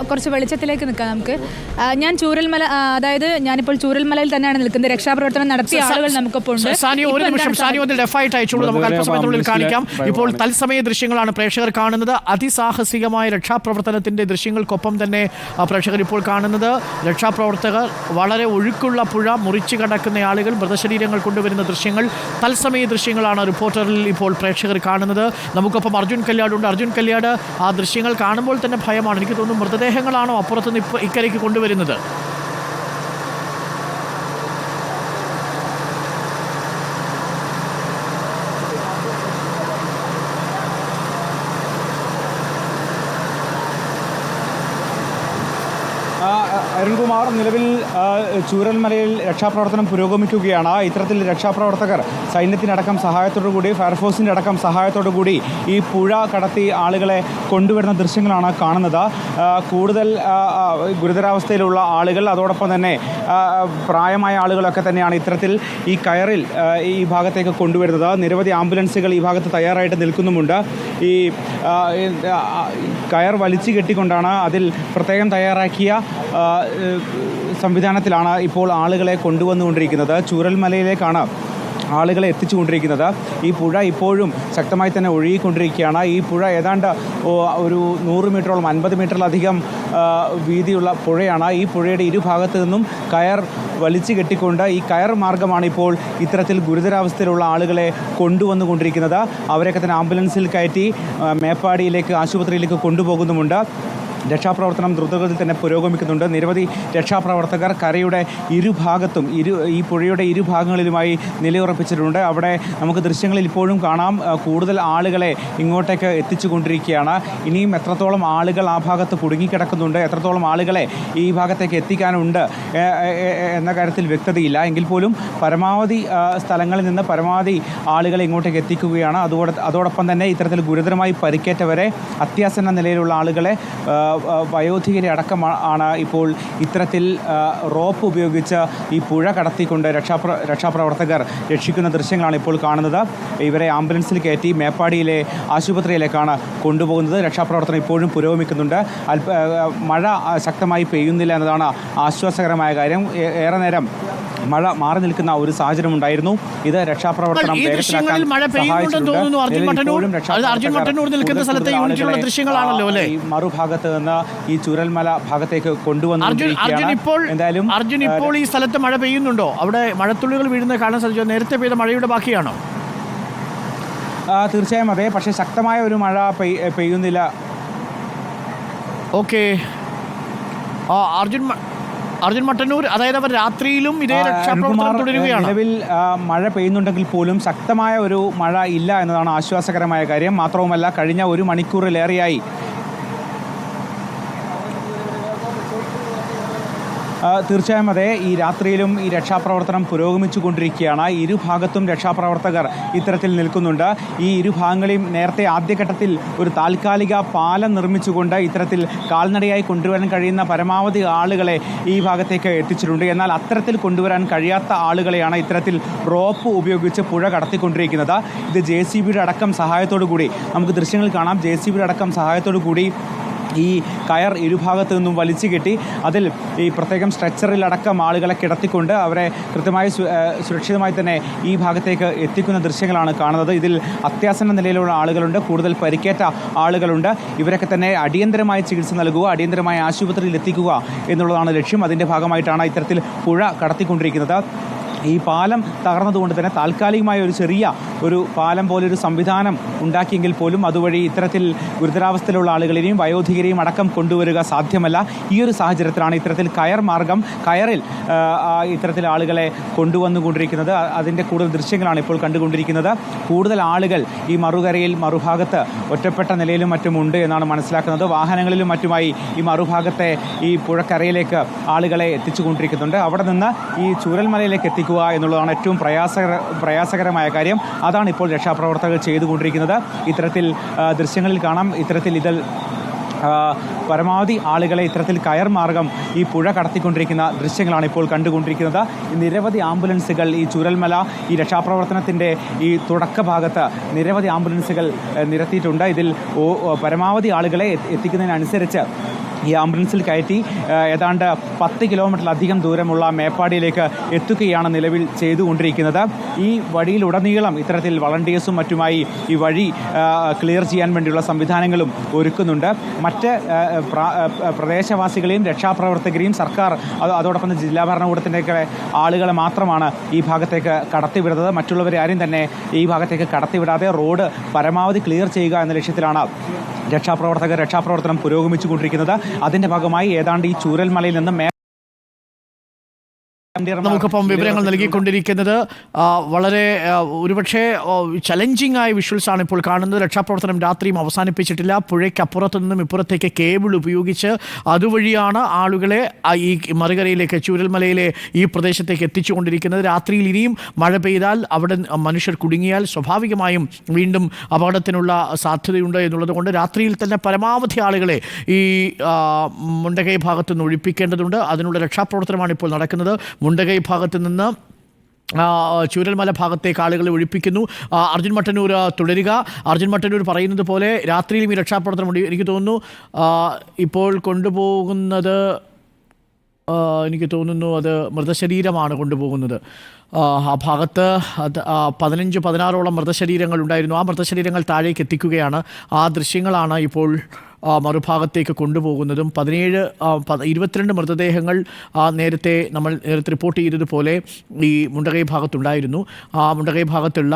കുറച്ച് വെളിച്ചത്തിലേക്ക് നിൽക്കാം നമുക്ക്. ഞാൻ ചൂരൽമല, അതായത് ഞാനിപ്പോൾ ചൂരൽമലയിൽ തന്നെയാണ് നിൽക്കുന്നത്. രക്ഷാപ്രവർത്തനം നടത്തിയ ആളുകൾ നമുക്കൊപ്പം ഉണ്ട്. ഇപ്പോൾ തത്സമയ ദൃശ്യങ്ങളാണ് പ്രേക്ഷകർ കാണുന്നത്. അതിസാഹസികമായ രക്ഷാപ്രവർത്തനത്തിന്റെ ദൃശ്യങ്ങൾക്കൊപ്പം തന്നെ പ്രേക്ഷകർ ഇപ്പോൾ കാണുന്നത്. രക്ഷാപ്രവർത്തകർ വളരെ ഒഴുക്കുള്ള പുഴ മുറിച്ചു കടക്കുന്ന ആളുകൾ, മൃതശരീരങ്ങൾ കൊണ്ടുവരുന്ന ദൃശ്യങ്ങൾ, തത്സമയ ദൃശ്യങ്ങളാണ് റിപ്പോർട്ടറിൽ ഇപ്പോൾ പ്രേക്ഷകർ കാണുന്നത്. നമുക്കൊപ്പം അർജുൻ കല്യാടുണ്ട്. അർജുൻ കല്യാട്, ആ ദൃശ്യങ്ങൾ കാണുമ്പോൾ തന്നെ ഭയമാണ്. എനിക്ക് തോന്നുന്നു മൃതദേഹങ്ങളാണോ അപ്പുറത്തുനിന്ന് ഇക്കരയ്ക്ക് കൊണ്ടുവരുന്നത്? അരുൺകുമാർ, നിലവിൽ ചൂരൽമലയിൽ രക്ഷാപ്രവർത്തനം പുരോഗമിക്കുകയാണ്. ഇത്തരത്തിൽ രക്ഷാപ്രവർത്തകർ സൈന്യത്തിനടക്കം സഹായത്തോടുകൂടി, ഫയർഫോഴ്സിൻ്റെ അടക്കം സഹായത്തോടുകൂടി ഈ പുഴ കടത്തി ആളുകളെ കൊണ്ടുവരുന്ന ദൃശ്യങ്ങളാണ് കാണുന്നത്. കൂടുതൽ ഗുരുതരാവസ്ഥയിലുള്ള ആളുകൾ, അതോടൊപ്പം തന്നെ പ്രായമായ ആളുകളൊക്കെ തന്നെയാണ് ഇത്തരത്തിൽ ഈ കയറിൽ ഈ ഭാഗത്തേക്ക് കൊണ്ടുവരുന്നത്. നിരവധി ആംബുലൻസുകൾ ഈ ഭാഗത്ത് തയ്യാറായിട്ട് നിൽക്കുന്നുമുണ്ട്. ഈ കയർ വലിച്ചു കെട്ടിക്കൊണ്ടാണ് അതിൽ പ്രത്യേകം തയ്യാറാക്കിയ സംവിധാനത്തിലാണ് ഇപ്പോൾ ആളുകളെ കൊണ്ടുവന്നുകൊണ്ടിരിക്കുന്നത്. ചൂരൽമലയിലേക്കാണ് ആളുകളെ എത്തിച്ചുകൊണ്ടിരിക്കുന്നത്. ഈ പുഴ ഇപ്പോഴും ശക്തമായി തന്നെ ഒഴുകിക്കൊണ്ടിരിക്കുകയാണ്. ഈ പുഴ ഏതാണ്ട് ഒരു 100 മീറ്ററോളം, 50 മീറ്ററിലധികം വീതിയുള്ള പുഴയാണ്. ഈ പുഴയുടെ ഇരുഭാഗത്തു നിന്നും കയർ വലിച്ചു കെട്ടിക്കൊണ്ട് ഈ കയർ മാർഗമാണ് ഇപ്പോൾ ഇത്തരത്തിൽ ഗുരുതരാവസ്ഥയിലുള്ള ആളുകളെ കൊണ്ടുവന്നുകൊണ്ടിരിക്കുന്നത്. അവരൊക്കെ തന്നെ ആംബുലൻസിൽ കയറ്റി മേപ്പാടിയിലേക്ക്, ആശുപത്രിയിലേക്ക് കൊണ്ടുപോകുന്നുമുണ്ട്. രക്ഷാപ്രവർത്തനം ദ്രുതഗതിയിൽ തന്നെ പുരോഗമിക്കുന്നുണ്ട്. നിരവധി രക്ഷാപ്രവർത്തകർ കരയുടെ ഇരുഭാഗത്തും ഈ പുഴയുടെ ഇരുഭാഗങ്ങളിലുമായി നിലയുറപ്പിച്ചിട്ടുണ്ട്. അവിടെ നമുക്ക് ദൃശ്യങ്ങളിൽ ഇപ്പോഴും കാണാം, കൂടുതൽ ആളുകളെ ഇങ്ങോട്ടേക്ക് എത്തിച്ചുകൊണ്ടിരിക്കുകയാണ്. ഇനിയും എത്രത്തോളം ആളുകൾ ആ ഭാഗത്ത് കുടുങ്ങിക്കിടക്കുന്നുണ്ട്, എത്രത്തോളം ആളുകളെ ഈ ഭാഗത്തേക്ക് എത്തിക്കാനുണ്ട് എന്ന കാര്യത്തിൽ വ്യക്തതയില്ല. എങ്കിൽ പോലും പരമാവധി സ്ഥലങ്ങളിൽ നിന്ന് പരമാവധി ആളുകളെ ഇങ്ങോട്ടേക്ക് എത്തിക്കുകയാണ്. അതോടൊപ്പം തന്നെ ഇത്തരത്തിൽ ഗുരുതരമായി പരിക്കേറ്റവരെ, അത്യാസന്ന നിലയിലുള്ള ആളുകളെ, വയോധികരെ അടക്കം ആണ് ഇപ്പോൾ ഇത്തരത്തിൽ റോപ്പ് ഉപയോഗിച്ച് ഈ പുഴ കടത്തിക്കൊണ്ട് രക്ഷാപ്രവർത്തകർ രക്ഷിക്കുന്ന ദൃശ്യങ്ങളാണ് ഇപ്പോൾ കാണുന്നത്. ഇവരെ ആംബുലൻസിൽ കയറ്റി മേപ്പാടിയിലെ ആശുപത്രിയിലേക്കാണ് കൊണ്ടുപോകുന്നത്. രക്ഷാപ്രവർത്തനം ഇപ്പോഴും പുരോഗമിക്കുന്നുണ്ട്. മഴ ശക്തമായി പെയ്യുന്നില്ല എന്നതാണ് ആശ്വാസകരമായ കാര്യം. ഏറെ നേരം മഴ മാറി നിൽക്കുന്ന ഒരു സാഹചര്യം ഉണ്ടായിരുന്നു. ഇത് രക്ഷാപ്രവർത്തനം മറുഭാഗത്ത് നിന്ന് ഈ ചൂരൽമല ഭാഗത്തേക്ക് കൊണ്ടുവന്നു. എന്തായാലും അർജുൻ, ഇപ്പോൾ ഈ സ്ഥലത്ത് മഴ പെയ്യുന്നുണ്ടോ? അവിടെ മഴത്തുള്ളികൾ വീഴുന്നത് കാണാൻ സാധിച്ചോ? നേരത്തെ പെയ്ത മഴയുടെ ബാക്കിയാണോ? തീർച്ചയായും അതെ, പക്ഷേ ശക്തമായ ഒരു മഴ പെയ്യുന്നില്ല. ഓക്കെ, അർജുൻ മട്ടന്നൂർ, അതായത് അവർ രാത്രിയിലും ഇതേ രക്ഷാപ്രവർത്തനം തുടരുകയാണ്. നിലവിൽ മഴ പെയ്യുന്നുണ്ടെങ്കിൽ പോലും ശക്തമായ ഒരു മഴ ഇല്ല എന്നതാണ് ആശ്വാസകരമായ കാര്യം. മാത്രവുമല്ല, കഴിഞ്ഞ 1 മണിക്കൂറിലേറെയായി തീർച്ചയായും അതെ, ഈ രാത്രിയിലും ഈ രക്ഷാപ്രവർത്തനം പുരോഗമിച്ചു കൊണ്ടിരിക്കുകയാണ്. ഇരുഭാഗത്തും രക്ഷാപ്രവർത്തകർ ഇത്തരത്തിൽ നിൽക്കുന്നുണ്ട്. ഈ ഇരുഭാഗങ്ങളെയും നേരത്തെ ആദ്യഘട്ടത്തിൽ ഒരു താൽക്കാലിക പാലം നിർമ്മിച്ചുകൊണ്ട് ഇത്തരത്തിൽ കാൽനടയായി കൊണ്ടുവരാൻ കഴിയുന്ന പരമാവധി ആളുകളെ ഈ ഭാഗത്തേക്ക് എത്തിച്ചിട്ടുണ്ട്. എന്നാൽ അത്തരത്തിൽ കൊണ്ടുവരാൻ കഴിയാത്ത ആളുകളെയാണ് ഇത്തരത്തിൽ റോപ്പ് ഉപയോഗിച്ച് പുഴ കടത്തിക്കൊണ്ടിരിക്കുന്നത്. ഇത് JCBയുടെ അടക്കം സഹായത്തോടു കൂടി, നമുക്ക് ദൃശ്യങ്ങൾ കാണാം, JCBയുടെ അടക്കം സഹായത്തോടു കൂടി ഈ കയർ ഇരുഭാഗത്തു നിന്നും വലിച്ചു കെട്ടി അതിൽ ഈ പ്രത്യേകം സ്ട്രെച്ചറിലടക്കം ആളുകളെ കിടത്തിക്കൊണ്ട് അവരെ കൃത്യമായി സുരക്ഷിതമായി തന്നെ ഈ ഭാഗത്തേക്ക് എത്തിക്കുന്ന ദൃശ്യങ്ങളാണ് കാണുന്നത്. ഇതിൽ അത്യാസന്ന നിലയിലുള്ള ആളുകളുണ്ട്, കൂടുതൽ പരിക്കേറ്റ ആളുകളുണ്ട്. ഇവരൊക്കെ തന്നെ അടിയന്തരമായ ചികിത്സ നൽകുക, അടിയന്തരമായ ആശുപത്രിയിൽ എത്തിക്കുക എന്നുള്ളതാണ് ലക്ഷ്യം. അതിൻ്റെ ഭാഗമായിട്ടാണ് ഇത്തരത്തിൽ പുഴ കടത്തിക്കൊണ്ടിരിക്കുന്നത്. ഈ പാലം തകർന്നതുകൊണ്ട് തന്നെ താൽക്കാലികമായ ഒരു ചെറിയ ഒരു പാലം പോലൊരു സംവിധാനം ഉണ്ടാക്കിയെങ്കിൽ പോലും അതുവഴി ഇത്തരത്തിൽ ഗുരുതരാവസ്ഥയിലുള്ള ആളുകളെയും വയോധികരെയും അടക്കം കൊണ്ടുവരിക സാധ്യമല്ല. ഈ ഒരു സാഹചര്യത്തിലാണ് ഇത്തരത്തിൽ കയറിൽ ഇത്തരത്തിൽ ആളുകളെ കൊണ്ടുവന്നുകൊണ്ടിരിക്കുന്നത്. അതിൻ്റെ കൂടുതൽ ദൃശ്യങ്ങളാണ് ഇപ്പോൾ കണ്ടുകൊണ്ടിരിക്കുന്നത്. കൂടുതൽ ആളുകൾ ഈ മറുഭാഗത്ത് ഒറ്റപ്പെട്ട നിലയിലും മറ്റുമുണ്ട് എന്നാണ് മനസ്സിലാക്കുന്നത്. വാഹനങ്ങളിലും മറ്റുമായി ഈ മറുഭാഗത്തെ ഈ പുഴക്കരയിലേക്ക് ആളുകളെ എത്തിച്ചുകൊണ്ടിരിക്കുന്നുണ്ട്. അവിടെ നിന്ന് ഈ ചൂരൽമലയിലേക്ക് എത്തിക്കുക എന്നുള്ളതാണ് ഏറ്റവും പ്രയാസകരമായ കാര്യം. അതാണ് ഇപ്പോൾ രക്ഷാപ്രവർത്തകർ ചെയ്തുകൊണ്ടിരിക്കുന്നത്. ഇത്തരത്തിൽ ദൃശ്യങ്ങളിൽ കാണാം, ഇത്തരത്തിൽ ഇതിൽ പരമാവധി ആളുകളെ ഇത്തരത്തിൽ കയർ മാർഗം ഈ പുഴ കടത്തിക്കൊണ്ടിരിക്കുന്ന ദൃശ്യങ്ങളാണ് ഇപ്പോൾ കണ്ടുകൊണ്ടിരിക്കുന്നത്. നിരവധി ആംബുലൻസുകൾ ഈ ചൂരൽമല ഈ രക്ഷാപ്രവർത്തനത്തിൻ്റെ ഈ തുടക്ക ഭാഗത്ത് നിരവധി ആംബുലൻസുകൾ നിരത്തിയിട്ടുണ്ട്. ഇതിൽ പരമാവധി ആളുകളെ എത്തിക്കുന്നതിനനുസരിച്ച് ഈ ആംബുലൻസിൽ കയറ്റി ഏതാണ്ട് 10 കിലോമീറ്ററിലധികം ദൂരമുള്ള മേപ്പാടിയിലേക്ക് എത്തുകയാണ് നിലവിൽ ചെയ്തുകൊണ്ടിരിക്കുന്നത്. ഈ വഴിയിലുടനീളം ഇത്തരത്തിൽ വളണ്ടിയേഴ്സും മറ്റുമായി ഈ വഴി ക്ലിയർ ചെയ്യാൻ വേണ്ടിയുള്ള സംവിധാനങ്ങളും ഒരുക്കുന്നുണ്ട്. മറ്റ് പ്രദേശവാസികളെയും രക്ഷാപ്രവർത്തകരെയും സർക്കാർ അതോടൊപ്പം ജില്ലാ ഭരണകൂടത്തിൻ്റെ ആളുകളെ മാത്രമാണ് ഈ ഭാഗത്തേക്ക് കടത്തിവിടുന്നത്. മറ്റുള്ളവരെ ആരും തന്നെ ഈ ഭാഗത്തേക്ക് കടത്തിവിടാതെ റോഡ് പരമാവധി ക്ലിയർ ചെയ്യുക എന്ന ലക്ഷ്യത്തിലാണ് രക്ഷാപ്രവർത്തനം പുരോഗമിച്ചുകൊണ്ടിരിക്കുന്നത്. അതിന്റെ ഭാഗമായി ഏതാണ്ട് ഈ ചൂരൽമലയിൽ നിന്ന് നമുക്കിപ്പം വിവരങ്ങൾ നൽകിക്കൊണ്ടിരിക്കുന്നത് വളരെ ഒരുപക്ഷെ ചലഞ്ചിങ് ആയ വിഷ്വൽസ് ആണ് ഇപ്പോൾ കാണുന്നത്. രക്ഷാപ്രവർത്തനം രാത്രിയും അവസാനിപ്പിച്ചിട്ടില്ല. പുഴയ്ക്കപ്പുറത്തു നിന്നും ഇപ്പുറത്തേക്ക് കേബിൾ ഉപയോഗിച്ച് അതുവഴിയാണ് ആളുകളെ ഈ മറുകരയിലേക്ക് ചൂരൽമലയിലെ ഈ പ്രദേശത്തേക്ക് എത്തിച്ചുകൊണ്ടിരിക്കുന്നത്. രാത്രിയിൽ ഇനിയും മഴ പെയ്താൽ അവിടെ മനുഷ്യർ കുടുങ്ങിയാൽ സ്വാഭാവികമായും വീണ്ടും അപകടത്തിനുള്ള സാധ്യതയുണ്ട് എന്നുള്ളത് കൊണ്ട് രാത്രിയിൽ തന്നെ പരമാവധി ആളുകളെ ഈ മുണ്ടകൈ ഭാഗത്ത് നിന്ന് ഒഴിപ്പിക്കേണ്ടതുണ്ട്. അതിനുള്ള രക്ഷാപ്രവർത്തനമാണ് ഇപ്പോൾ നടക്കുന്നത്. മുണ്ടകൈ ഭാഗത്ത് നിന്ന് ചൂരൽമല ഭാഗത്തേക്ക് ആളുകളെ ഒഴിപ്പിക്കുന്നു. അർജുൻ മട്ടന്നൂർ തുടരുക. അർജുൻ മട്ടന്നൂർ പറയുന്നത് പോലെ രാത്രിയിലും ഈ രക്ഷാപ്രവർത്തനമുണ്ട്. എനിക്ക് തോന്നുന്നു ഇപ്പോൾ കൊണ്ടുപോകുന്നത് അത് മൃതശരീരമാണ് കൊണ്ടുപോകുന്നത്. ആ ഭാഗത്ത് 15-16ഓളം മൃതശരീരങ്ങൾ ഉണ്ടായിരുന്നു. ആ മൃതശരീരങ്ങൾ താഴേക്ക് എത്തിക്കുകയാണ്. ആ ദൃശ്യങ്ങളാണ് ഇപ്പോൾ മറുഭാഗത്തേക്ക് കൊണ്ടുപോകുന്നതും. 22 മൃതദേഹങ്ങൾ നേരത്തെ റിപ്പോർട്ട് ചെയ്തതുപോലെ ഈ മുണ്ടകൈ ഭാഗത്തുണ്ടായിരുന്നു. ആ മുണ്ടകൈ ഭാഗത്തുള്ള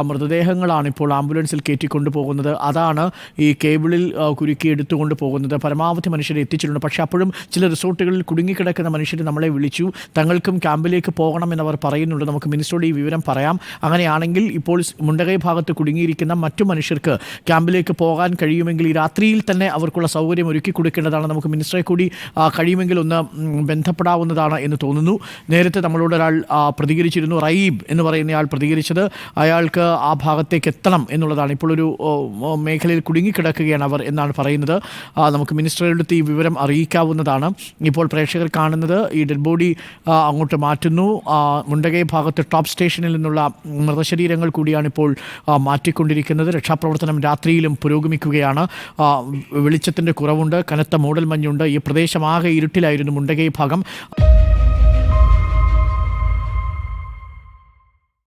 മൃതദേഹങ്ങളാണ് ഇപ്പോൾ ആംബുലൻസിൽ കയറ്റിക്കൊണ്ടുപോകുന്നത്. അതാണ് ഈ കേബിളിൽ കുരുക്കി എടുത്തുകൊണ്ട് പോകുന്നത്. പരമാവധി മനുഷ്യരെ എത്തിച്ചിട്ടുണ്ട്. പക്ഷേ അപ്പോഴും ചില റിസോർട്ടുകളിൽ കുടുങ്ങിക്കിടക്കുന്ന മനുഷ്യർ നമ്മളെ വിളിച്ചു. തങ്ങൾക്കും ക്യാമ്പിലേക്ക് പോകണമെന്നവർ പറയുന്നുണ്ട്. നമുക്ക് മിനിസ്റ്ററോട് ഈ വിവരം പറയാം. അങ്ങനെയാണെങ്കിൽ ഇപ്പോൾ മുണ്ടകൈ ഭാഗത്ത് കുടുങ്ങിയിരിക്കുന്ന മറ്റു മനുഷ്യർക്ക് ക്യാമ്പിലേക്ക് പോകാൻ കഴിയുമെങ്കിൽ ഈ രാത്രിയിൽ തന്നെ അവർക്കുള്ള സൗകര്യം ഒരുക്കി കൊടുക്കേണ്ടതാണ്. നമുക്ക് മിനിസ്റ്ററെ കൂടി കഴിയുമെങ്കിൽ ഒന്ന് ബന്ധപ്പെടാവുന്നതാണ് എന്ന് തോന്നുന്നു. നേരത്തെ നമ്മളോട് ഒരാൾ പ്രതികരിച്ചിരുന്നു. റയീബ് എന്ന് പറയുന്നയാൾ പ്രതികരിച്ചത് അയാൾക്ക് ആ ഭാഗത്തേക്ക് എത്തണം എന്നുള്ളതാണ്. ഇപ്പോൾ ഒരു മേഖലയിൽ കുടുങ്ങിക്കിടക്കുകയാണ് അവർ എന്നാണ് പറയുന്നത്. നമുക്ക് മിനിസ്റ്ററുടെ ഈ വിവരം അറിയിക്കാവുന്നതാണ്. ഇപ്പോൾ പ്രേക്ഷകർ കാണുന്നത് ഈ ഡെഡ് ബോഡി അങ്ങോട്ട് മാറ്റുന്നു. മുണ്ടകൈ ഭാഗത്ത് ടോപ്പ് സ്റ്റേഷനിൽ നിന്നുള്ള മൃതശരീരങ്ങൾ കൂടിയാണ് ഇപ്പോൾ മാറ്റിക്കൊണ്ടിരിക്കുന്നത്. രക്ഷാപ്രവർത്തനം രാത്രിയിലും പുരോഗമിക്കുകയാണ്. വെളിച്ചത്തിൻ്റെ കുറവുണ്ട്, കനത്ത മൂടൽമഞ്ഞുണ്ട്. ഈ പ്രദേശമാകെ ഇരുട്ടിലായിരുന്നു മുണ്ടകൈ ഭാഗം.